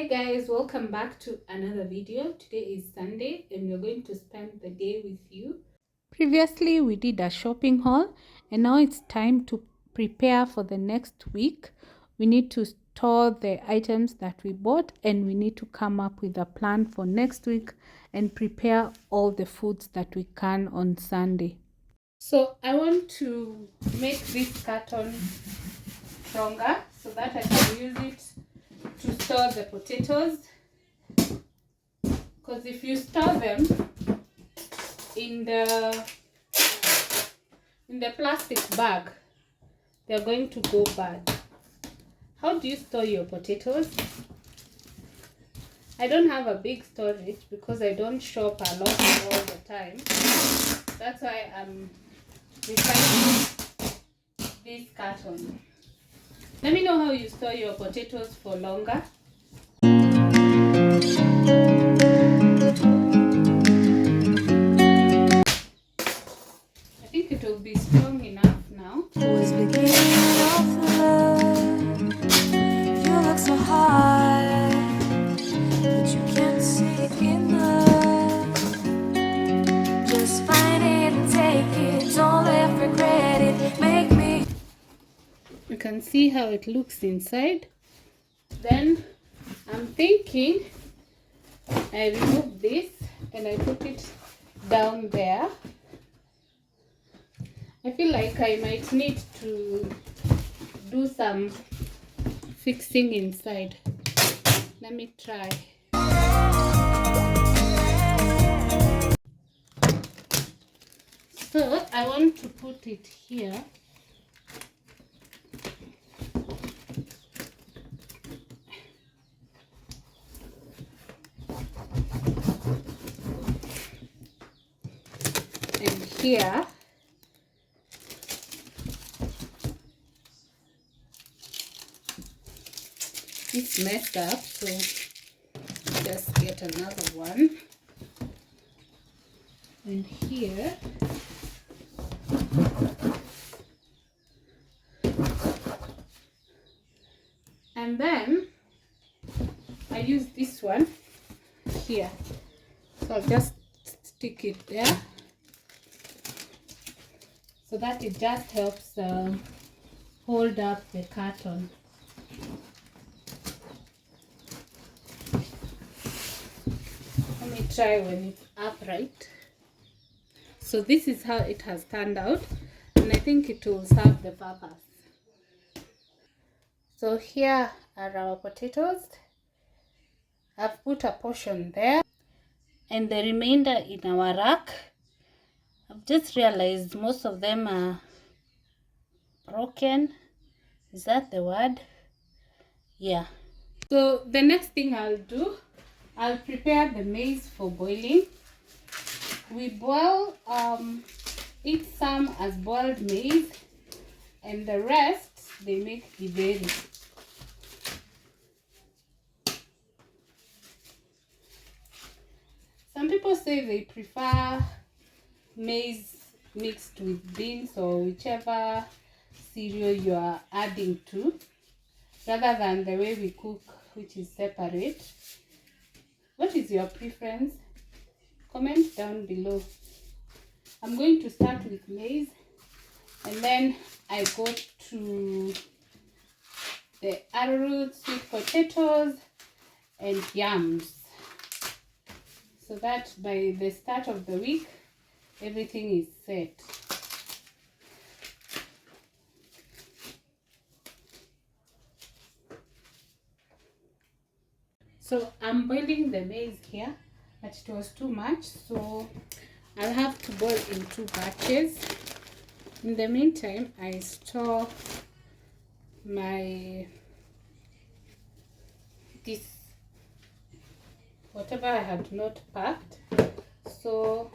Guys, welcome back to another video. Today is Sunday and we're going to spend the day with you. Previously we did a shopping haul and now it's time to prepare for the next week. We need to store the items that we bought and we need to come up with a plan for next week and prepare all the foods that we can on Sunday. So I want to make this carton stronger so that I can use it to store the potatoes, because if you store them in the plastic bag, they're going to go bad. How do you store your potatoes? I don't have a big storage because I don't shop a lot all the time. That's why I'm recycling this carton. Let me know how you store your potatoes for longer. I think it will be strong enough now. Was beginning of love. You look so hard, but you can't see enough. Just find it and take it. Don't let regret it. Make me. You can see how it looks inside. Then I'm thinking I remove this and I put it down there. I feel like I might need to do some fixing inside. Let me try. So I want to put it here. And here it's messed up, so just get another one. And here and then I use this one here, so I'll just stick it there so that it just helps hold up the carton. Let me try when it's upright. So this is how it has turned out, and I think it will serve the purpose. So here are our potatoes. I've put a portion there and the remainder in our rack. I've just realized most of them are broken. Is that the word? Yeah. So the next thing I'll do, I'll prepare the maize for boiling. We boil, eat some as boiled maize and the rest they make githeri. Some people say they prefer maize mixed with beans or whichever cereal you are adding to, rather than the way we cook, which is separate. What is your preference? Comment down below. I'm going to start with maize and then I go to the arrowroot, sweet potatoes and yams, so that by the start of the week everything is set. So I'm boiling the maize here, but it was too much, so I'll have to boil in 2 batches. In the meantime, I store whatever I had not packed. So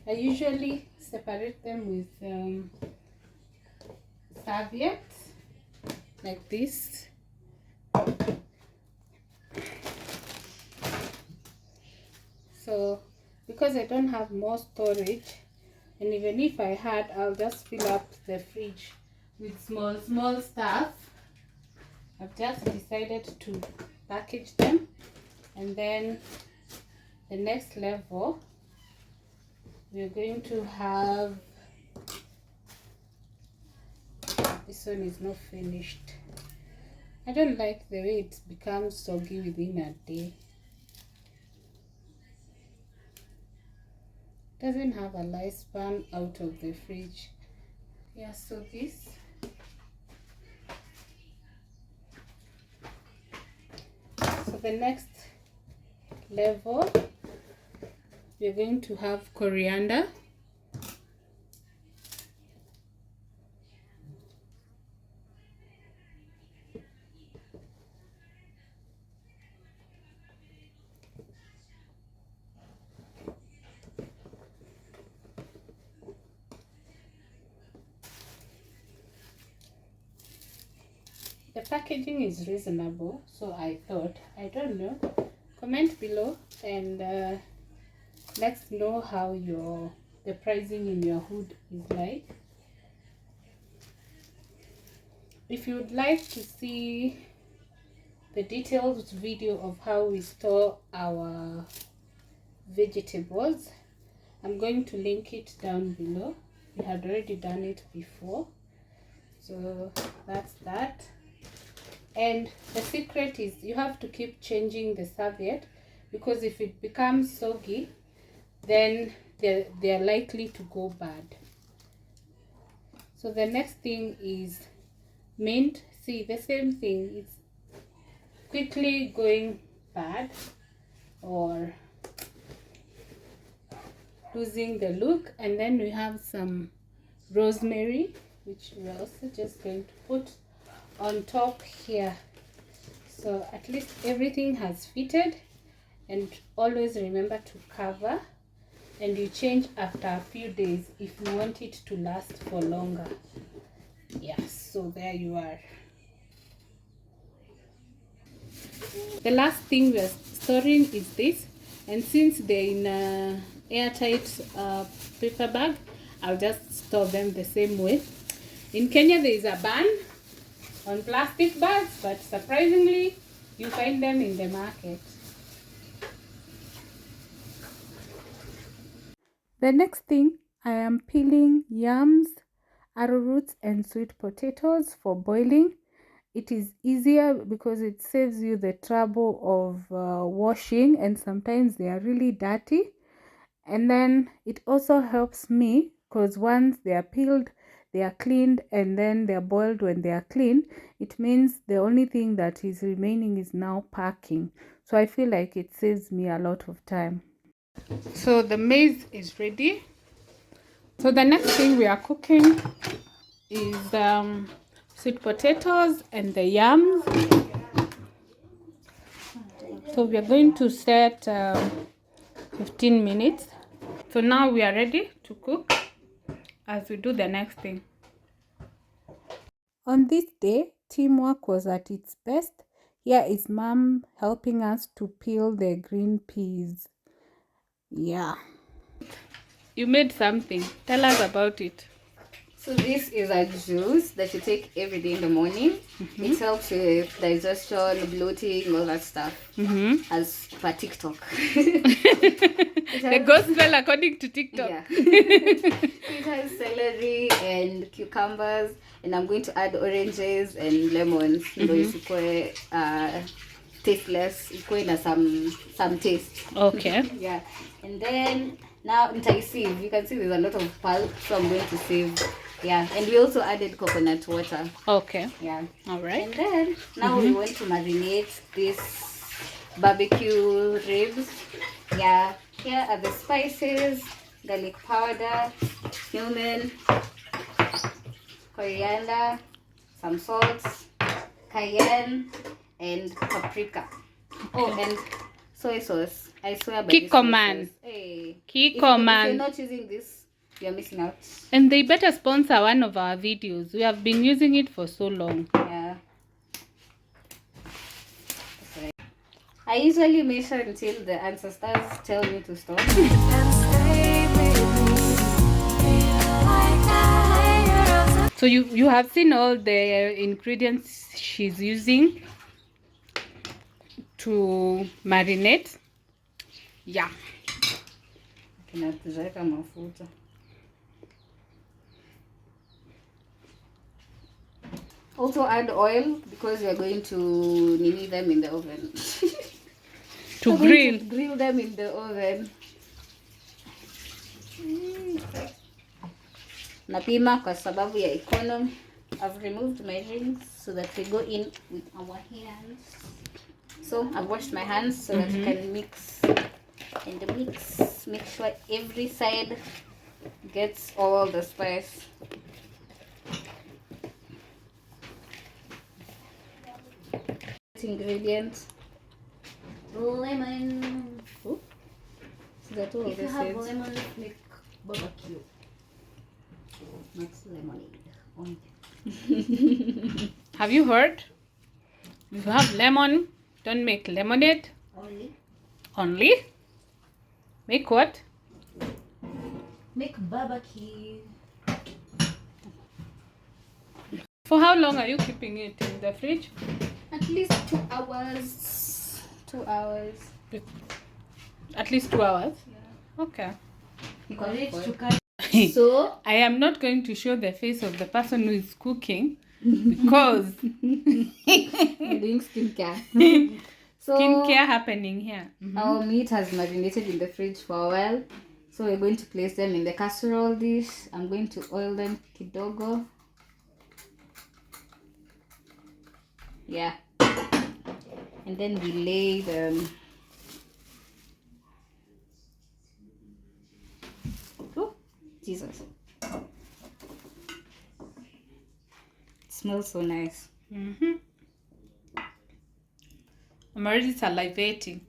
I usually separate them with serviettes like this. So because I don't have more storage, and even if I had, I'll just fill up the fridge with small stuff. I've just decided to package them. And then the next level, we're going to have, this one is not finished. I don't like the way it becomes soggy within a day. Doesn't have a lifespan out of the fridge. Yeah, so this. So the next level, we're going to have coriander. The packaging is reasonable, so I thought, I don't know, comment below and let's know how the pricing in your hood is like. If you would like to see the detailed video of how we store our vegetables, I'm going to link it down below. We had already done it before, so that's that. And the secret is you have to keep changing the serviette, because if it becomes soggy, then they're likely to go bad. So the next thing is mint. See, the same thing, it's quickly going bad or losing the look. And then we have some rosemary, which we're also just going to put on top here, so at least everything has fitted. And always remember to cover, and you change after a few days if you want it to last for longer. Yes, so there you are. The last thing we are storing is this, and since they're in a airtight paper bag, I'll just store them the same way. In Kenya there is a ban on plastic bags, but surprisingly you find them in the market. The next thing, I am peeling yams, arrowroots and sweet potatoes for boiling. It is easier because it saves you the trouble of washing, and sometimes they are really dirty. And then it also helps me because once they are peeled, they are cleaned, and then they are boiled. When they are clean, it means the only thing that is remaining is now packing. So I feel like it saves me a lot of time. So the maize is ready. So the next thing we are cooking is sweet potatoes and the yams. So we are going to set 15 minutes. So now we are ready to cook as we do the next thing. On this day, teamwork was at its best. Here is Mom helping us to peel the green peas. Yeah. You made something. Tell us about it. So this is a juice that you take every day in the morning. It helps with digestion, bloating, all that stuff. As per TikTok. The gospel according to TikTok. Yeah. It has celery and cucumbers, and I'm going to add oranges and lemons. Tasteless. It's going to some taste. Okay. Yeah. And then now I sieve. You can see there's a lot of pulp, so I'm going to sieve. Yeah, and we also added coconut water. Okay. Yeah. All right. And then now we want to marinate this barbecue ribs. Yeah. Here are the spices: garlic powder, cumin, coriander, some salt, cayenne, and paprika. Oh, and soy sauce. I swear by Kikoman. Hey. Kikoman. If you're not using this, you're missing out. And they better sponsor one of our videos. We have been using it for so long. Yeah. Right. I usually measure until the ancestors tell me to stop. So you have seen all the ingredients she's using. to marinate. Yeah. Tunaweka mafuta. Also add oil because we are going to nini them in the oven. To grill. Grill them in the oven. Napima kwa sababu ya economy. I've removed my rings so that we go in with our hands. So I've washed my hands so that we can mix and make sure every side gets all the spice. Ingredients: lemon. Oh, is that all? If you have lemon, make barbecue. Not lemonade. Have you heard? If you have lemon, don't make lemonade. Only? Make what? Make barbecue. For how long are you keeping it in the fridge? At least 2 hours. 2 hours. At least 2 hours? Yeah. Okay. So I am not going to show the face of the person who is cooking because I'm doing skincare. So skincare happening here. our meat has marinated in the fridge for a while. So we're going to place them in the casserole dish. I'm going to oil them kidogo. Yeah. And then we lay them. Oh, Jesus. It smells so nice. I'm already salivating.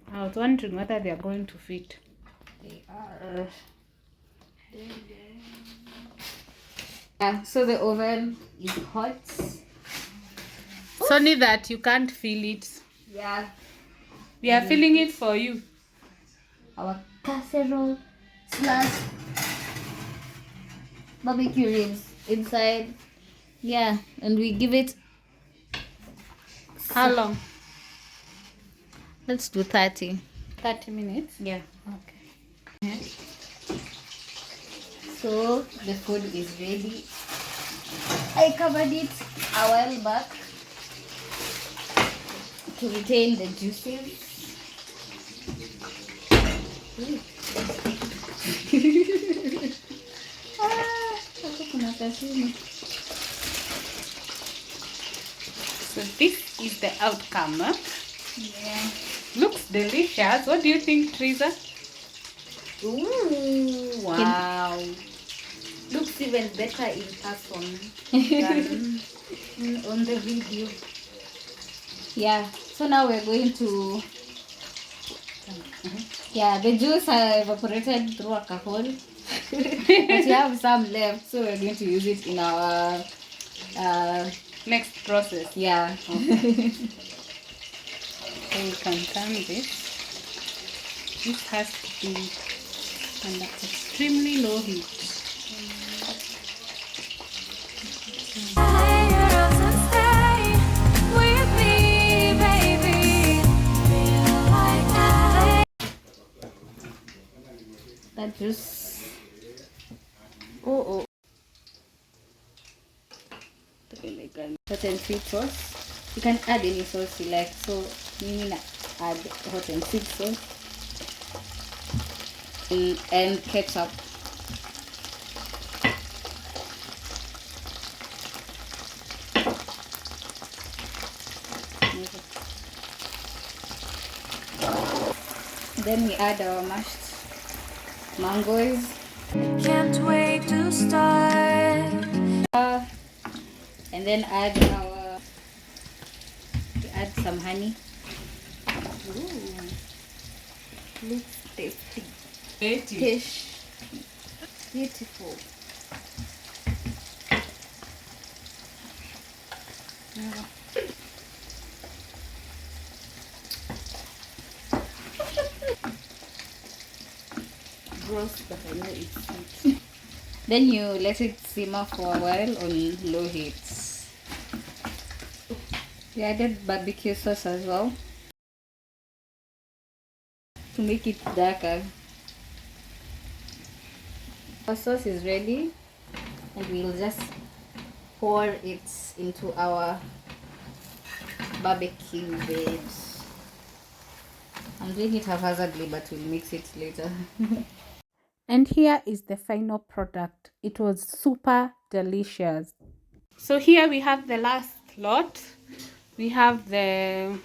I was wondering whether they are going to fit. They are. Yeah, so the oven is hot. It's only that you can't feel it. Yeah. We are feeling it for you. Our casserole slash barbecue ribs inside. Yeah, and we give it. How long? Let's do 30. 30 minutes? Yeah. Okay. So the food is ready. I covered it a while back to retain the juices. So this is the outcome. Huh? Yeah. Looks delicious. What do you think, Teresa? Ooh, wow. Looks even better in person than on the video. Yeah, so now we're going to, yeah, the juice evaporated through a kahol. But we have some left, so we're going to use it in our Next process. yeah. So we can turn this. This has to be under extremely low heat. That juice. Oh. Hot and sweet sauce. You can add any sauce you like. So, mimi na add hot and sweet sauce and ketchup. Then we add our mashed mangoes. Can't wait to start. And then add some honey. Ooh, looks tasty. Dish. Beautiful. gross, but I know it's sweet. Then you let it simmer for a while on low heats. We added barbecue sauce as well to make it darker. Our sauce is ready, and we'll just pour it into our barbecue bed. I'm doing it haphazardly, but we'll mix it later. And here is the final product. It was super delicious. So here we have the last lot. We have the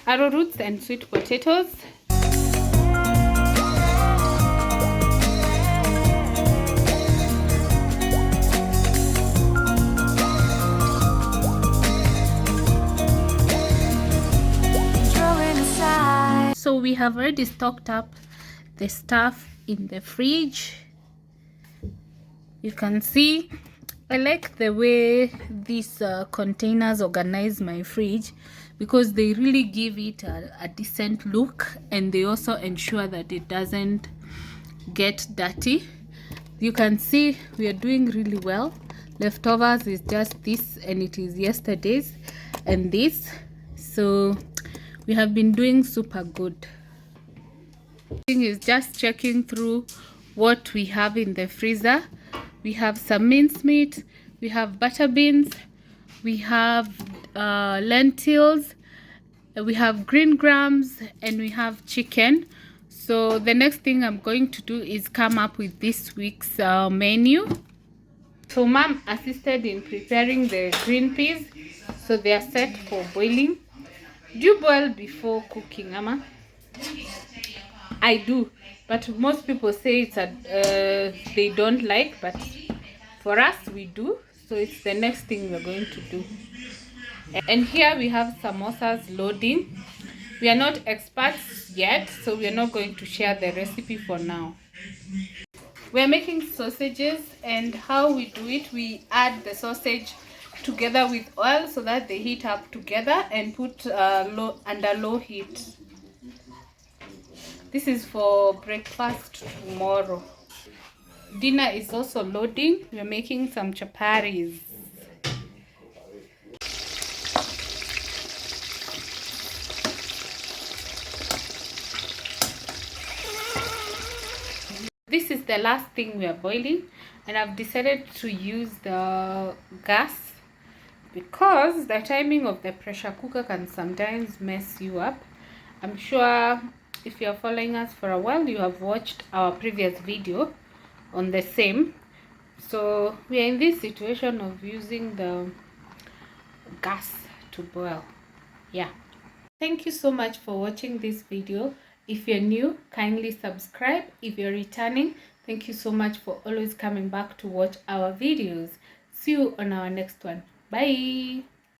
arrowroots and sweet potatoes. So we have already stocked up the stuff in the fridge. You can see I like the way these containers organize my fridge, because they really give it a decent look, and they also ensure that it doesn't get dirty. You can see we are doing really well. Leftovers is just this, and it is yesterday's and this, so we have been doing super good. Thing is just checking through what we have in the freezer. We have some mincemeat, we have butter beans, we have lentils, we have green grams, and we have chicken. So the next thing I'm going to do is come up with this week's menu. So mom assisted in preparing the green peas, so they are set for boiling. Do you boil before cooking, Amma? I do, but most people say it's they don't like, but for us we do. So it's the next thing we're going to do. And here we have samosas loading. We are not experts yet, so we are not going to share the recipe for now. We're making sausages, and how we do it, we add the sausage together with oil so that they heat up together, and put under low heat. This is for breakfast tomorrow. Dinner is also loading. We're making some chapatis. This is the last thing we are boiling, and I've decided to use the gas because the timing of the pressure cooker can sometimes mess you up. I'm sure if you're following us for a while, you have watched our previous video on the same. So we are in this situation of using the gas to boil. Yeah. Thank you so much for watching this video. If you're new, kindly subscribe. If you're returning, thank you so much for always coming back to watch our videos. See you on our next one. Bye.